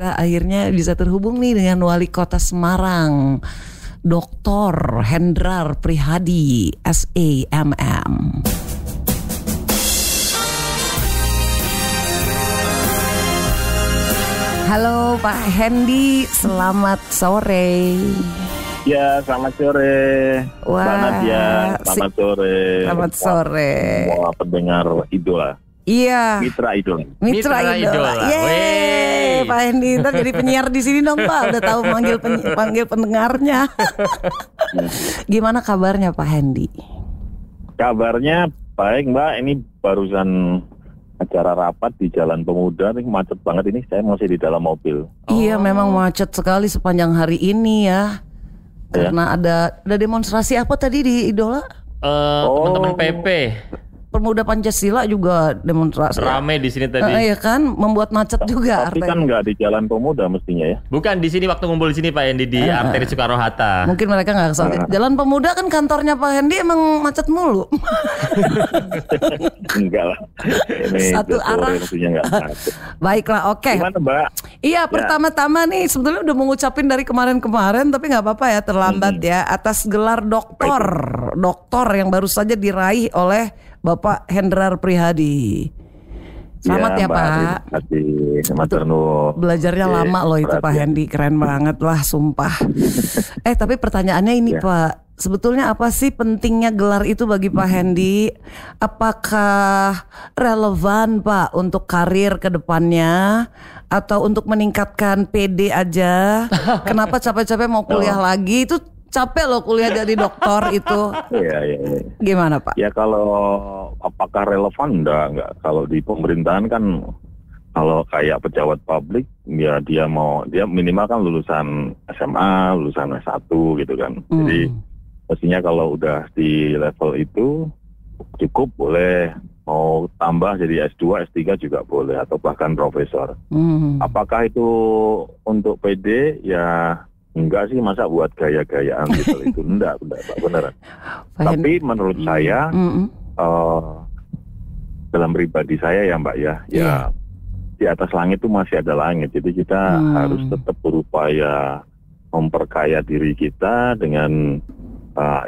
Kita akhirnya bisa terhubung nih dengan Wali Kota Semarang, Dr. Hendrar Prihadi, SAMM. Halo Pak Hendi, selamat sore. Ya, selamat sore. Wah, Mbak Nadia, selamat sore. Selamat sore. Semua pendengar idola. Iya. Mitra idola. Mitra idola. Yeay, Pak Hendi, ntar jadi penyiar di sini dong Pak. Udah tahu panggil pendengarnya. Gimana kabarnya Pak Hendi? Kabarnya baik Mbak. Ini barusan acara rapat di Jalan Pemuda. Ini macet banget ini. Saya masih di dalam mobil. Iya, memang macet sekali sepanjang hari ini ya. Karena ada demonstrasi apa tadi di Idola? Teman-teman PP. Pemuda Pancasila juga demonstrasi. Rame di sini tadi. Iya kan, membuat macet juga. Tapi kan nggak di Jalan Pemuda mestinya ya? Bukan di sini, waktu ngumpul di sini Pak Hendi di arteri Soekarno Hatta. Mungkin mereka nggak kesana. Jalan Pemuda kan kantornya Pak Hendi emang macet mulu. Enggak lah. Ini Satu arah. nggak macet. Baiklah, oke. Gimana Mbak? Iya, pertama-tama nih sebetulnya udah mau ngucapin dari kemarin-kemarin, tapi nggak apa-apa ya, terlambat ya, atas gelar doktor yang baru saja diraih oleh Bapak Hendrar Prihadi. Selamat ya Pak. Terima kasih. Maturnuun. Belajarnya lama loh itu Pak Hendi, keren banget lah, sumpah. Tapi pertanyaannya ini Pak, sebetulnya apa sih pentingnya gelar itu bagi Pak Hendi? Apakah relevan Pak untuk karir ke depannya atau untuk meningkatkan PD aja? Kenapa capek-capek mau kuliah lagi? Itu capek loh kuliah jadi dokter itu. Iya. Gimana Pak? Ya kalau apakah relevan enggak. Kalau di pemerintahan kan kalau kayak pejabat publik ya dia minimal kan lulusan SMA, lulusan S1 gitu kan. Jadi pastinya kalau udah di level itu cukup, boleh mau tambah jadi S2, S3 juga boleh, atau bahkan profesor. Apakah itu untuk PD? Ya enggak sih, masa buat gaya-gayaan gitu itu enggak beneran. Tapi menurut saya dalam pribadi saya ya Mbak ya di atas langit itu masih ada langit. Jadi kita harus tetap berupaya memperkaya diri kita dengan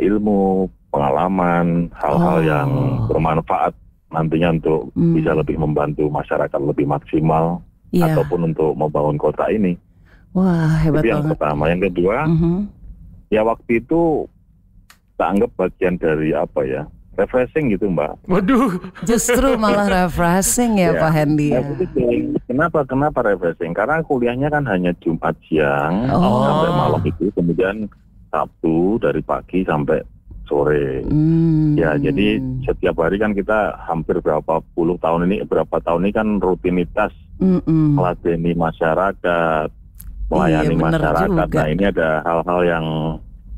ilmu, pengalaman, hal-hal yang bermanfaat nantinya untuk bisa lebih membantu masyarakat lebih maksimal ataupun untuk membangun kota ini. Wah, hebat itu yang banget. pertama. Yang kedua, ya waktu itu tak anggap bagian dari refreshing gitu Mbak. Waduh. Justru malah refreshing ya Pak Hendi. Kenapa refreshing? Karena kuliahnya kan hanya Jumat siang sampai malam itu, kemudian Sabtu dari pagi sampai sore. Ya, jadi setiap hari kan kita hampir berapa tahun ini kan rutinitas meladeni masyarakat, melayani masyarakat. Juga. Nah, ini ada hal-hal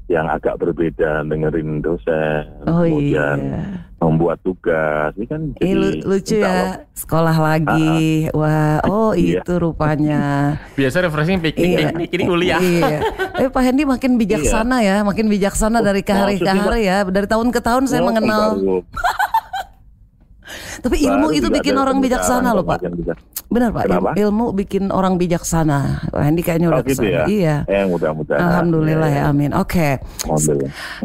yang agak berbeda, dengerin dosen, kemudian membuat tugas. Ini kan jadi lucu ya, sekolah lagi. Wah, itu rupanya. Biasa refreshing piknik, ini kuliah. Iya. Tapi Pak Hendi makin bijaksana ya, makin bijaksana dari ke hari ke hari ya. Dari tahun ke tahun saya mengenal. Tapi ilmu itu bikin orang bijaksana loh Pak. Benar Pak, ilmu bikin orang bijaksana. Wah, Hendi kayaknya udah gitu kesana. ya? Iya. Mudah-mudahan. Alhamdulillah ya, amin. Oke.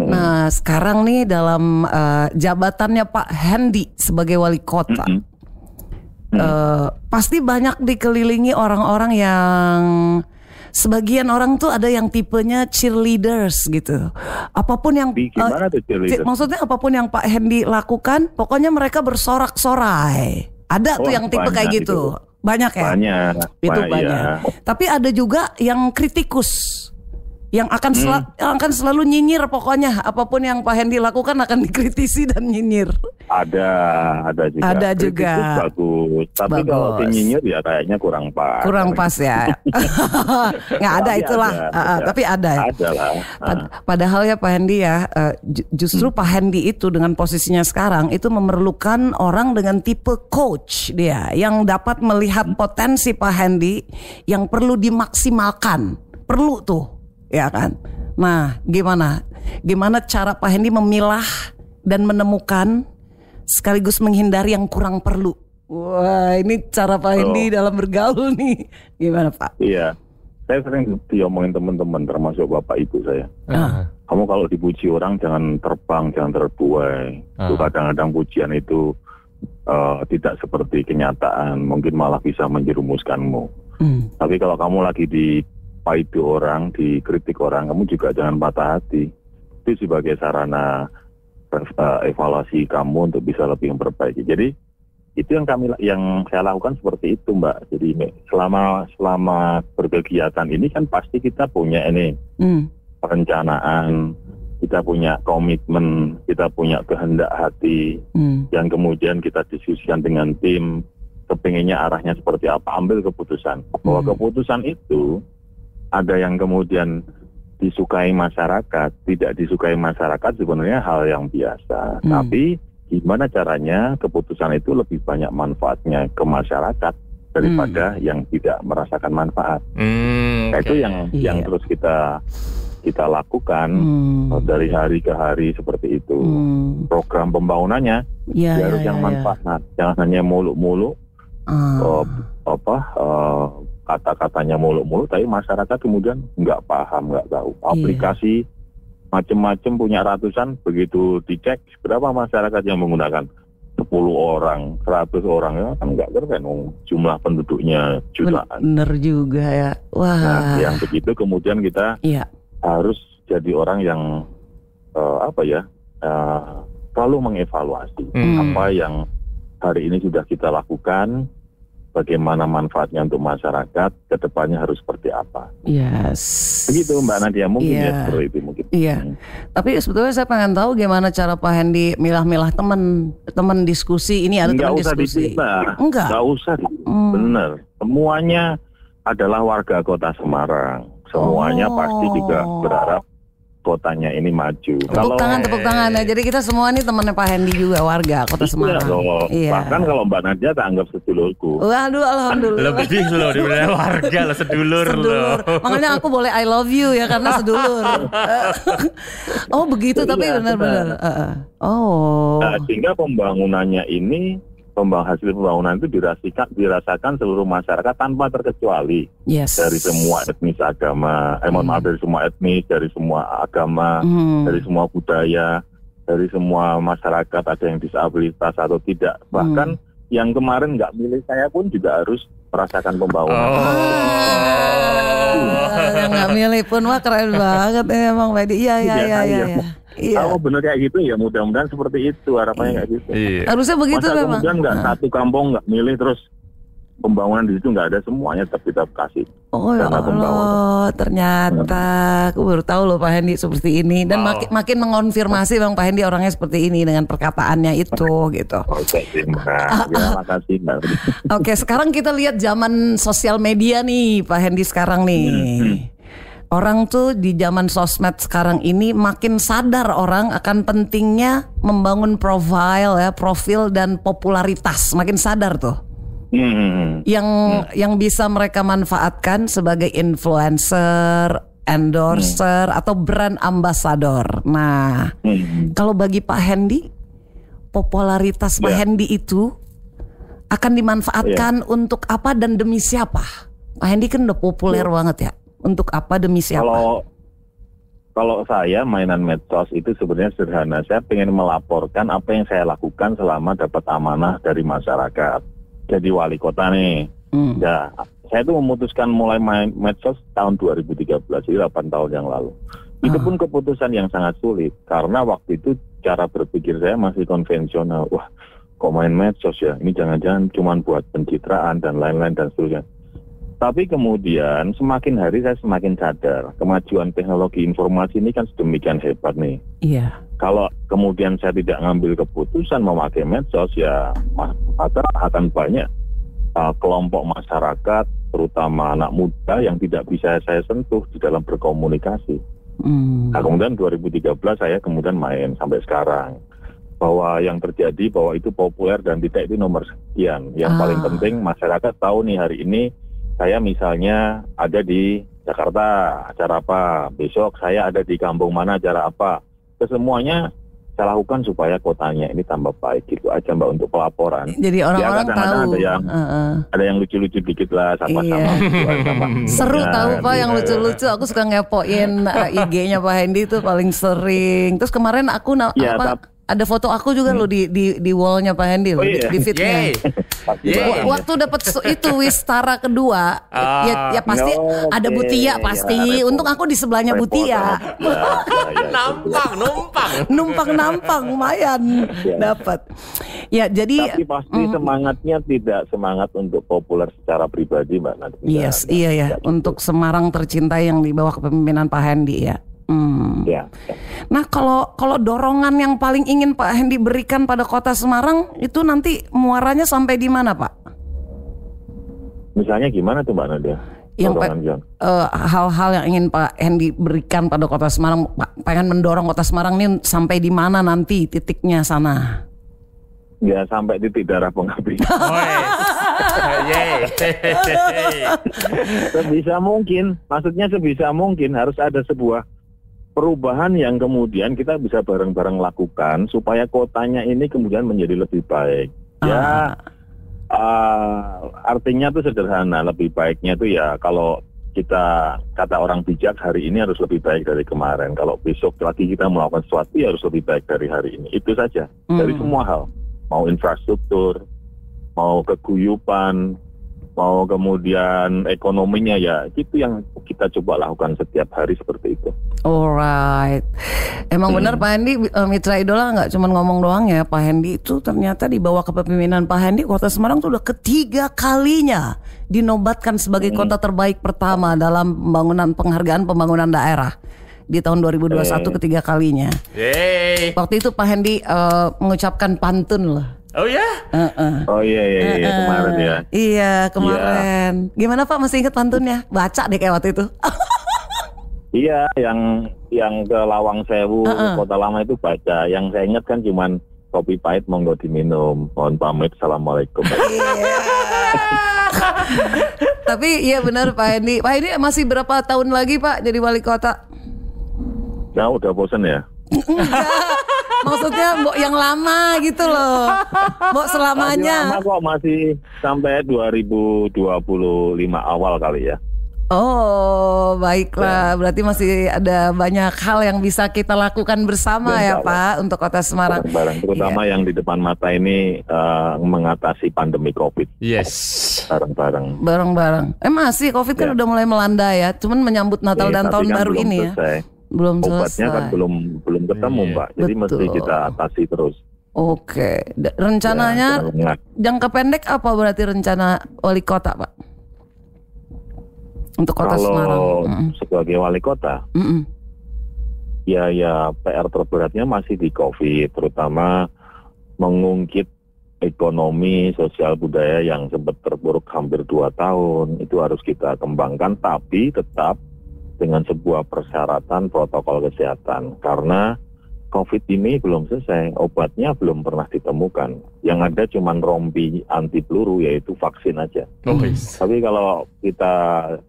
Nah, sekarang nih dalam jabatannya Pak Hendi sebagai wali kota, pasti banyak dikelilingi orang-orang yang sebagian orang tuh ada yang tipenya cheerleaders gitu. Apapun yang maksudnya apapun yang Pak Hendi lakukan, pokoknya mereka bersorak-sorai. Ada tuh yang tipe kayak gitu. Banyak ya? Banyak. Tapi ada juga yang kritikus, yang akan selalu nyinyir, pokoknya apapun yang Pak Hendi lakukan akan dikritisi dan nyinyir. Ada juga. Bagus. Tapi kalau nyinyir ya kayaknya kurang pas. Kurang pas ya. Nggak ada itulah. Tapi ada ya. Padahal ya Pak Hendi ya, justru Pak Hendi itu dengan posisinya sekarang itu memerlukan orang dengan tipe coach dia, yang dapat melihat potensi Pak Hendi yang perlu dimaksimalkan. Perlu tuh. Ya kan. Nah, gimana cara Pak Hendi memilah dan menemukan sekaligus menghindari yang kurang perlu Wah, ini cara Pak Hendy dalam bergaul nih. Gimana Pak? Iya, saya sering diomongin teman-teman, termasuk bapak ibu saya. Kamu kalau dipuji orang jangan terbang, jangan terbuai. Itu kadang-kadang pujian itu tidak seperti kenyataan, mungkin malah bisa menjerumuskanmu. Tapi kalau kamu lagi dipaidu orang, dikritik orang, kamu juga jangan patah hati. Itu sebagai sarana evaluasi kamu untuk bisa lebih memperbaiki. Jadi itu yang saya lakukan seperti itu, Mbak. Jadi selama berkegiatan ini kan pasti kita punya ini perencanaan, kita punya komitmen, kita punya kehendak hati, yang kemudian kita diskusikan dengan tim, kepinginnya arahnya seperti apa, ambil keputusan. Bahwa keputusan itu ada yang kemudian disukai masyarakat, tidak disukai masyarakat sebenarnya hal yang biasa. Tapi gimana caranya keputusan itu lebih banyak manfaatnya ke masyarakat daripada yang tidak merasakan manfaat. Itu yang terus kita lakukan dari hari ke hari seperti itu. Program pembangunannya harus yang manfaat, jangan hanya muluk-muluk, kata-katanya muluk-muluk, tapi masyarakat kemudian nggak paham, nggak tahu. Aplikasi macam-macam punya ratusan, begitu dicek berapa masyarakat yang menggunakan 10 orang, 100 orang, ya kan nggak keren, jumlah penduduknya jutaan. Bener juga ya. Wah. Nah, yang begitu kemudian kita harus jadi orang yang selalu mengevaluasi apa yang hari ini sudah kita lakukan, bagaimana manfaatnya untuk masyarakat, kedepannya harus seperti apa. Yes. Begitu Mbak Nadia, mungkin ya seperti itu mungkin. Iya. Tapi sebetulnya saya pengen tahu gimana cara Pak Hendy milah-milah teman diskusi. Ini ada teman diskusi. Nggak usah. Bener. Semuanya adalah warga Kota Semarang. Semuanya pasti juga berharap kotanya ini maju. Tepuk tangan ya. Jadi kita semua ini temannya Pak Hendy juga, warga Kota Semarang. Iya. Bahkan kalau Mbak Nadia tak anggap sedulurku. Waduh, alhamdulillah. Lebih loh diberi warga loh, sedulur. Makanya aku boleh I love you ya karena sedulur. Oh begitu, tapi benar-benar. Nah, sehingga pembangunannya ini, hasil pembangunan itu dirasakan seluruh masyarakat tanpa terkecuali. Dari semua etnis agama, dari semua etnis, dari semua agama, dari semua budaya, dari semua masyarakat, ada yang disabilitas atau tidak. Bahkan yang kemarin nggak milih saya pun juga harus merasakan pembangunan. Yang nggak milih pun, wah keren banget emang Pak Hendy. Iya. Kalau benar kayak gitu ya mudah-mudahan seperti itu, harapannya kayak gitu. Harusnya begitu memang. Kemudian nggak satu kampung nggak milih terus pembangunan di situ nggak ada, semuanya tetap kasih. Oh ya Allah, ternyata aku baru tahu loh Pak Hendy seperti ini, dan makin mengonfirmasi Bang Pak Hendy orangnya seperti ini dengan perkataannya itu gitu. Makasih Mbak. Oke, sekarang kita lihat zaman sosial media nih Pak Hendy sekarang nih. Orang tuh di zaman sosmed sekarang ini makin sadar orang akan pentingnya membangun profil dan popularitas, makin sadar tuh. Yang bisa mereka manfaatkan sebagai influencer, endorser atau brand ambassador. Nah, kalau bagi Pak Hendy, popularitas Pak Hendy itu akan dimanfaatkan untuk apa dan demi siapa? Pak Hendy kan udah populer banget ya. Untuk apa, demi siapa? Kalau saya mainan medsos itu sebenarnya sederhana. Saya pengen melaporkan apa yang saya lakukan selama dapat amanah dari masyarakat. Jadi wali kota nih. Ya, saya itu memutuskan mulai main medsos tahun 2013, jadi 8 tahun yang lalu. Itu pun keputusan yang sangat sulit karena waktu itu cara berpikir saya masih konvensional. Wah, kok main medsos ya? Ini jangan-jangan cuma buat pencitraan dan lain-lain dan seterusnya. Tapi kemudian semakin hari saya semakin sadar kemajuan teknologi informasi ini kan sedemikian hebat nih. Iya. Kalau kemudian saya tidak ngambil keputusan memakai medsos, ya maka akan banyak kelompok masyarakat, terutama anak muda yang tidak bisa saya sentuh di dalam berkomunikasi. Nah, kemudian 2013 saya kemudian main sampai sekarang. Bahwa yang terjadi bahwa itu populer dan tidak itu nomor sekian. Yang paling penting masyarakat tahu nih hari ini. Saya misalnya ada di Jakarta, acara apa, besok saya ada di kampung mana, acara apa. Kesemuanya saya lakukan supaya kotanya ini tambah baik, gitu aja Mbak, untuk pelaporan. Jadi orang-orang tahu. Ada yang lucu-lucu dikit lah, sama-sama. Seru tahu Pak, yang lucu-lucu. Aku suka ngepoin IG-nya Pak Hendy itu paling sering. Terus kemarin aku ada foto aku juga loh di wall-nya Pak Hendy loh, di feed-nya. Waktu dapat itu Wistara kedua, ya pasti ada Butia pasti. Untung aku di sebelahnya Butia. Numpang lumayan dapat. Ya jadi. Tapi pasti semangatnya tidak semangat untuk populer secara pribadi Mbak. Iya ya. Untuk Semarang tercinta yang di bawah kepemimpinan Pak Hendy ya. Ya. Nah kalau dorongan yang paling ingin Pak Hendy berikan pada kota Semarang itu nanti muaranya sampai di mana Pak? Misalnya gimana tuh Mbak Nadia? Hal-hal yang ingin Pak Hendy berikan pada kota Semarang, pengen mendorong kota Semarang ini sampai di mana nanti titiknya sana? Ya sampai titik darah pengabdian. Sebisa mungkin, maksudnya sebisa mungkin harus ada sebuah perubahan yang kemudian kita bisa bareng-bareng lakukan supaya kotanya ini kemudian menjadi lebih baik. Artinya tuh sederhana, lebih baiknya tuh ya kalau kita kata orang bijak hari ini harus lebih baik dari kemarin. Kalau besok lagi kita melakukan sesuatu ya harus lebih baik dari hari ini. Itu saja. Dari semua hal. Mau infrastruktur, mau keguyupan, mau kemudian ekonominya ya itu yang kita coba lakukan setiap hari seperti itu. Alright, emang benar Pak Hendy Mitra Idola nggak cuma ngomong doang ya. Pak Hendy itu ternyata di bawah kepemimpinan Pak Hendy kota Semarang itu udah ketiga kalinya dinobatkan sebagai kota terbaik pertama dalam penghargaan pembangunan daerah di tahun 2021 ketiga kalinya. Waktu itu Pak Hendy mengucapkan pantun loh. Oh ya? Oh iya kemarin ya. Iya kemarin. Gimana Pak, masih ingat pantunnya? Baca deh kayak waktu itu. Iya, yang ke Lawang Sewu, Kota Lama itu baca. Yang saya ingat kan cuman kopi pahit monggo diminum. Mohon pamit, assalamualaikum. Tapi iya benar Pak Hendy. Pak Hendy masih berapa tahun lagi Pak jadi wali kota? Nah udah bosen ya? Maksudnya Mbok yang lama gitu loh. Mbok selamanya. Masih lama kok, masih sampai 2025 awal kali ya. Oh baiklah, berarti masih ada banyak hal yang bisa kita lakukan bersama ya Pak untuk kota Semarang. Bareng-bareng, terutama yang di depan mata ini mengatasi pandemi COVID. Yes. Bareng-bareng. Masih COVID kan udah mulai melanda ya, cuman menyambut Natal dan Tahun Baru ini selesai. Ya. Belum Obatnya selesai. Kan belum ketemu Mbak, jadi mesti kita atasi terus. Oke, rencananya jangka pendek apa berarti rencana wali kota Pak? Untuk kota Semarang. Kalau sebagai wali kota, ya PR terberatnya masih di COVID, terutama mengungkit ekonomi, sosial budaya yang sempat terpuruk hampir 2 tahun. Itu harus kita kembangkan, tapi tetap dengan sebuah persyaratan protokol kesehatan. Karena COVID ini belum selesai, obatnya belum pernah ditemukan. Yang ada cuma rompi anti peluru, yaitu vaksin aja. Tapi kalau kita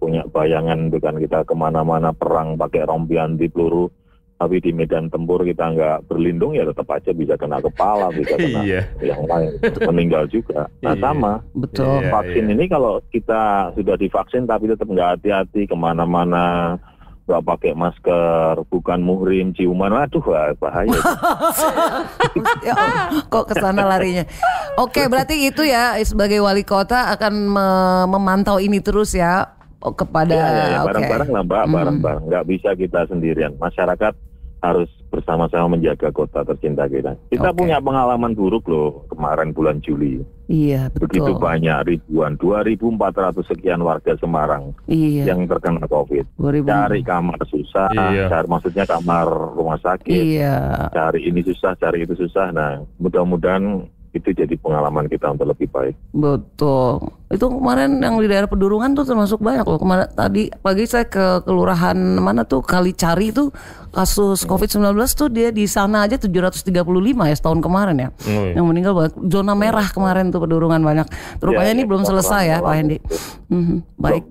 punya bayangan, bukan kita kemana-mana perang pakai rompi anti peluru, tapi di medan tempur kita nggak berlindung, ya tetap aja bisa kena kepala, bisa kena yang lain, meninggal juga. Nah sama, vaksin ini kalau kita sudah divaksin tapi tetap nggak hati-hati kemana-mana, nggak pakai masker, bukan muhrim, ciuman, aduh bahaya. Ya, kok kesana larinya. Oke, berarti itu ya sebagai wali kota akan memantau ini terus ya kepada. Ya, bareng-bareng lah Mbak, bareng-bareng. Nggak bisa kita sendirian. Masyarakat harus bersama-sama menjaga kota tercinta kita. Kita punya pengalaman buruk loh kemarin bulan Juli. Iya, betul. Begitu banyak ribuan, 2.400 sekian warga Semarang yang terkena COVID. 2000. Cari kamar susah, maksudnya kamar rumah sakit. Cari ini susah, cari itu susah. Nah, mudah-mudahan itu jadi pengalaman kita untuk lebih baik. Betul. Itu kemarin yang di daerah Pedurungan tuh termasuk banyak loh. Kemarin tadi pagi saya ke kelurahan mana tuh Kalicari itu kasus COVID-19 tuh dia di sana aja 735 ya setahun kemarin ya. Yang meninggal banyak. Zona merah kemarin tuh Pedurungan banyak. Rupanya ini belum selesai ya Pak Hendy. Baik.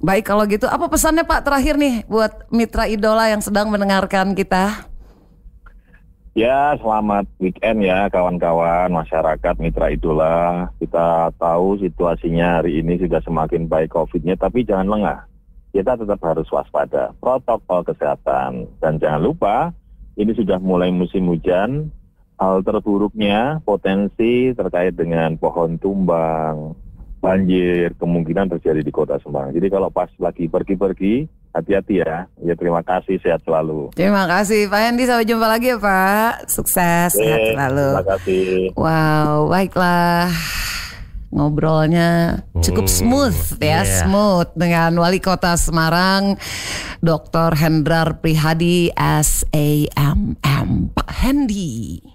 Baik kalau gitu apa pesannya Pak terakhir nih buat mitra idola yang sedang mendengarkan kita? Ya, selamat weekend ya kawan-kawan, masyarakat, mitra idola. Kita tahu situasinya hari ini sudah semakin baik COVID-nya, tapi jangan lengah. Kita tetap harus waspada, protokol kesehatan. Dan jangan lupa, ini sudah mulai musim hujan. Hal terburuknya, potensi terkait dengan pohon tumbang, banjir, kemungkinan terjadi di Kota Semarang. Jadi kalau pas lagi pergi-pergi, hati-hati ya. Ya, terima kasih, sehat selalu. Terima kasih Pak Hendy, sampai jumpa lagi ya Pak. Sukses, sehat selalu. Terima kasih. Wow, baiklah. Ngobrolnya cukup smooth ya, smooth dengan Wali Kota Semarang, Dr. Hendrar Prihadi SAMM. Pak Hendy.